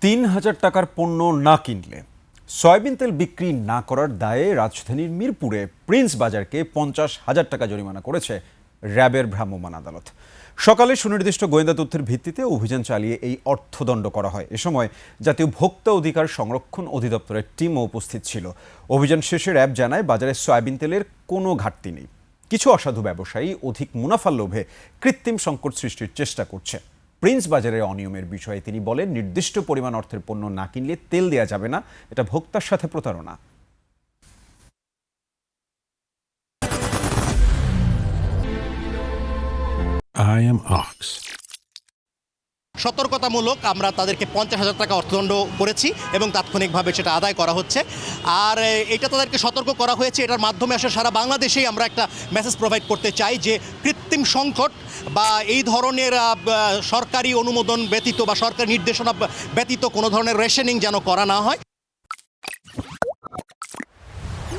৩,০০০ টাকার পণ্য না কিনলে সয়াবিন তেল বিক্রি না করার দায়ে রাজধানীর মিরপুরে প্রিন্স বাজারকে ৫০,০০০ টাকা জরিমানা করেছে র্যাবের ভ্রাম্যমাণ আদালত। সকালে সুনির্দিষ্ট গোয়েন্দা তথ্যের ভিত্তিতে অভিযান চালিয়ে এই অর্থদণ্ড করা হয়। এ সময় জাতীয় ভোক্তা অধিকার সংরক্ষণ অধিদপ্তরের টিমও উপস্থিত ছিল। অভিযান শেষে র্যাব জানায় বাজারে সয়াবিন তেলের কোনো ঘাটতি নেই। কিছু অসাধু ব্যবসায়ী অধিক মুনাফার লোভে কৃত্রিম সংকট সৃষ্টির চেষ্টা করছে। প্রিন্স বাজারের অনিয়মের বিষয়ে তিনি বলেন, নির্দিষ্ট পরিমাণ অর্থের পণ্য না কিনলে তেল দেওয়া যাবে না, এটা ভোক্তার সাথে প্রতারণা। I am Ox. সতর্কতামূলক আমরা তাদেরকে ৫০,০০০ টাকা অর্থদণ্ড করেছি এবং তাৎক্ষণিকভাবে সেটা আদায় করা হচ্ছে। আর এটা তাদেরকে সতর্ক করা হয়েছে, এটার মাধ্যমে আসলে সারা বাংলাদেশেই আমরা একটা মেসেজ প্রোভাইড করতে চাই যে কৃত্রিম সংকট বা এই ধরনের সরকারি অনুমোদন ব্যতীত বা সরকারি নির্দেশনা ব্যতীত কোনো ধরনের রেশনিং যেন করা না হয়।